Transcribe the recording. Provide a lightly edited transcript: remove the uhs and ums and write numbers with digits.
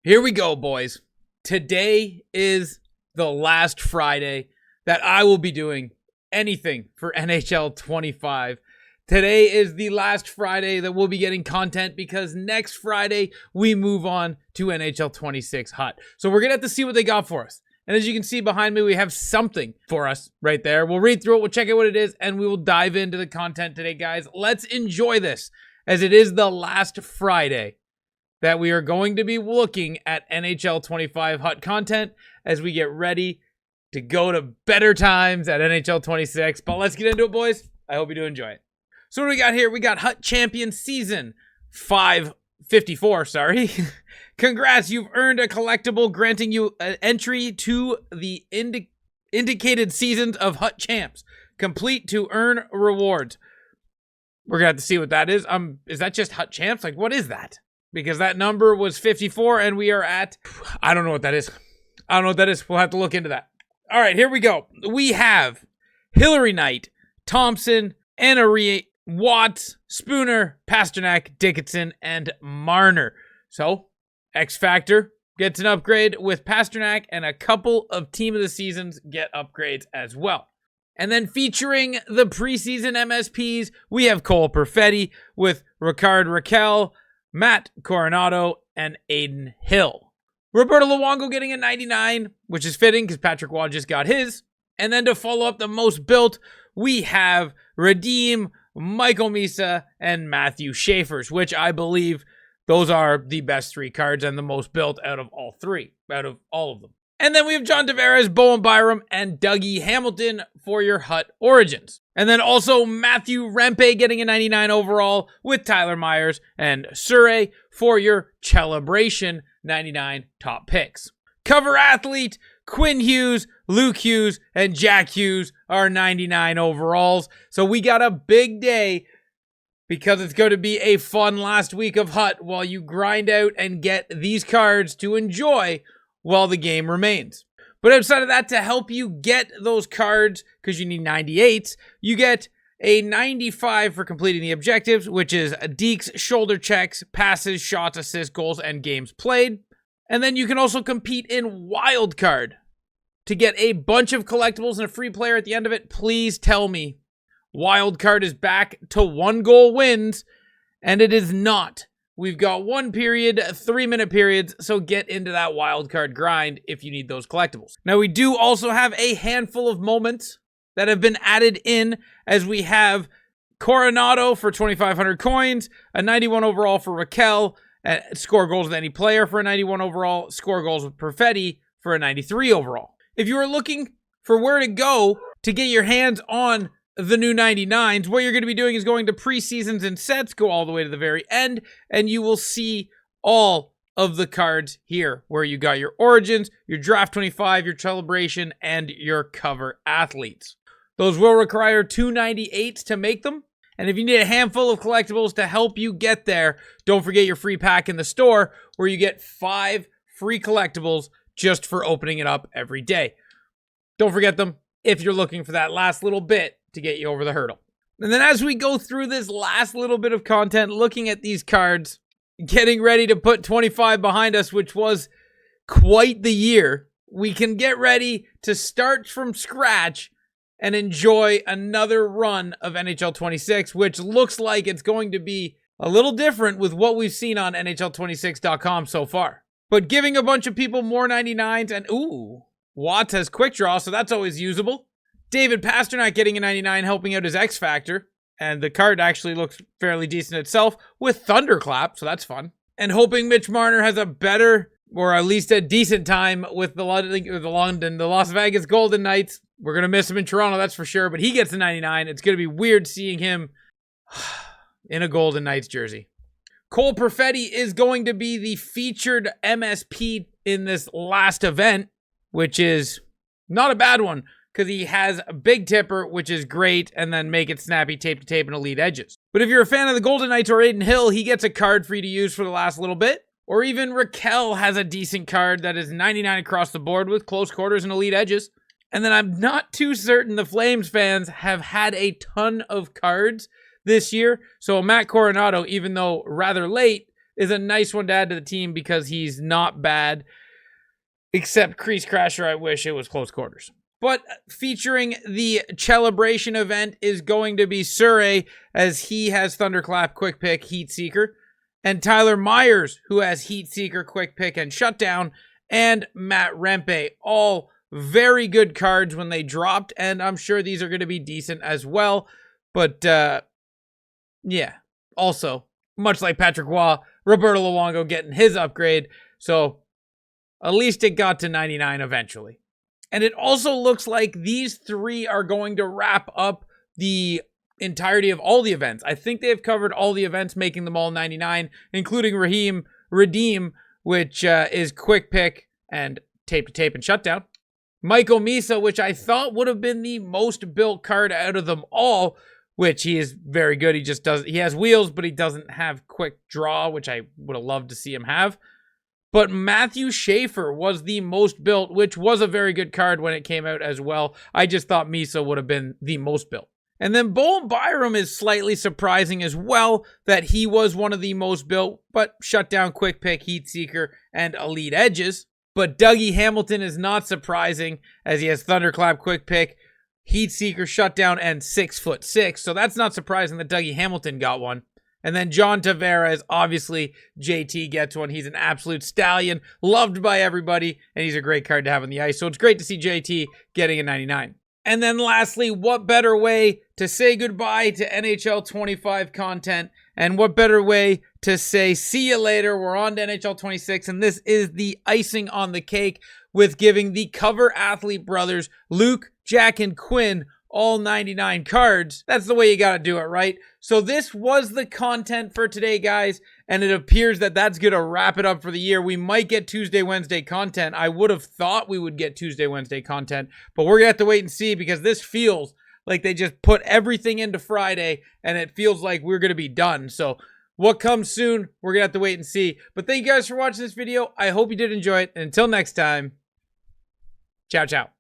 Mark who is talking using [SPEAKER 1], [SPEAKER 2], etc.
[SPEAKER 1] Here we go, boys. Today is the last Friday that I will be doing anything for NHL 25. Today is the last Friday that we'll be getting content because next Friday we move on to NHL 26 Hut. So we're going to have to see what they got for us. And as you can see behind me, we have something for us right there. We'll read through it, we'll check out what it is, and we will dive into the content today, guys. Let's enjoy this as it is the last Friday that we are going to be looking at NHL 25 Hut content as we get ready to go to better times at NHL 26. But let's get into it, boys. I hope you do enjoy it. So what do we got here? We got Hut Champion Season 554, sorry. Congrats, you've earned a collectible granting you an entry to the indicated seasons of Hut Champs. Complete to earn rewards. We're going to have to see what that is. Is that just Hut Champs? Like, what is that? Because that number was 54 and we are at, I don't know what that is. We'll have to look into that. All right, here we go. We have Hillary Knight, Thompson, Anna-Marie, Watts, Spooner, Pasternak, Dickinson, and Marner. So, X Factor gets an upgrade with Pasternak, and a couple of Team of the Seasons get upgrades as well. And then featuring the preseason MSPs, we have Cole Perfetti with Rickard Rakell, Matt Coronado, and Aiden Hill. Roberto Luongo getting a 99, which is fitting because Patrick Waugh just got his. And then to follow up the most built, we have Redeem, Michael Misa, and Matthew Schaefers, which I believe those are the best three cards and the most built out of all of them. And then we have John Tavares, Bowen Byram, and Dougie Hamilton for your Hut Origins. And then also Matthew Rempe getting a 99 overall with Tyler Myers and Surrey for your Celebration 99 top picks. Cover athlete, Quinn Hughes, Luke Hughes, and Jack Hughes are 99 overalls. So we got a big day because it's going to be a fun last week of Hut while you grind out and get these cards to enjoy while the game remains. But outside of that, to help you get those cards, because you need 98s, you get a 95 for completing the objectives, which is dekes, shoulder checks, passes, shots, assists, goals, and games played. And then you can also compete in Wild Card to get a bunch of collectibles and a free player at the end of it. Please tell me Wild Card is back to 1-goal wins, and it is not. We've got 1 period, 3-minute periods, so get into that wild card grind if you need those collectibles. Now, we do also have a handful of moments that have been added in, as we have Coronado for 2,500 coins, a 91 overall for Rakell, score goals with any player for a 91 overall, score goals with Perfetti for a 93 overall. If you are looking for where to go to get your hands on the new 99s, what you're going to be doing is going to preseasons and sets, go all the way to the very end, and you will see all of the cards here where you got your Origins, your Draft 25, your Celebration, and your cover athletes. Those will require 298s to make them, and if you need a handful of collectibles to help you get there, don't forget your free pack in the store where you get 5 free collectibles just for opening it up every day. Don't forget them if you're looking for that last little bit to get you over the hurdle. And then as we go through this last little bit of content, looking at these cards, getting ready to put 25 behind us, which was quite the year, we can get ready to start from scratch and enjoy another run of NHL 26, which looks like it's going to be a little different with what we've seen on NHL26.com so far. But giving a bunch of people more 99s, and Watts has quick draw, so that's always usable. David Pasternak getting a 99, helping out his X Factor. And the card actually looks fairly decent itself with Thunderclap, so that's fun. And hoping Mitch Marner has a better, or at least a decent time with the Las Vegas Golden Knights. We're going to miss him in Toronto, that's for sure. But he gets a 99. It's going to be weird seeing him in a Golden Knights jersey. Cole Perfetti is going to be the featured MSP in this last event, which is not a bad one, because he has a big tipper, which is great, and then make it snappy tape to tape and elite edges. But if you're a fan of the Golden Knights or Aiden Hill, he gets a card for you to use for the last little bit. Or even Rakell has a decent card that is 99 across the board with close quarters and elite edges. And then I'm not too certain the Flames fans have had a ton of cards this year. So Matt Coronado, even though rather late, is a nice one to add to the team because he's not bad. Except Crease Crasher, I wish it was close quarters. But featuring the Celebration event is going to be Surrey, as he has Thunderclap, Quick Pick, Heat Seeker. And Tyler Myers, who has Heat Seeker, Quick Pick, and Shutdown. And Matt Rempe, all very good cards when they dropped. And I'm sure these are going to be decent as well. But, yeah. Also, much like Patrick Waugh, Roberto Luongo getting his upgrade. So, at least it got to 99 eventually. And it also looks like these three are going to wrap up the entirety of all the events. I think they have covered all the events, making them all 99, including Redeem, which is Quick Pick and Tape to Tape and Shutdown. Michael Misa, which I thought would have been the most built card out of them all, which he is very good. He has wheels, but he doesn't have quick draw, which I would have loved to see him have. But Matthew Schaefer was the most built, which was a very good card when it came out as well. I just thought Misa would have been the most built. And then Bowen Byram is slightly surprising as well, that he was one of the most built, but Shutdown, Quick Pick, Heat Seeker, and Elite Edges. But Dougie Hamilton is not surprising, as he has Thunderclap, Quick Pick, Heat Seeker, Shutdown, and 6'6". So that's not surprising that Dougie Hamilton got one. And then John Tavares, obviously, JT gets one. He's an absolute stallion, loved by everybody, and he's a great card to have on the ice. So it's great to see JT getting a 99. And then lastly, what better way to say goodbye to NHL 25 content, and what better way to say see you later? We're on to NHL 26, and this is the icing on the cake with giving the cover athlete brothers, Luke, Jack, and Quinn, all 99 cards. That's the way you got to do it, right? So this was the content for today, guys, and it appears that that's going to wrap it up for the year. We might get Tuesday, Wednesday content. I would have thought we would get Tuesday, Wednesday content, but we're going to have to wait and see, because this feels like they just put everything into Friday, and it feels like we're going to be done. So what comes soon, we're going to have to wait and see. But thank you guys for watching this video. I hope you did enjoy it, and until next time, ciao, ciao.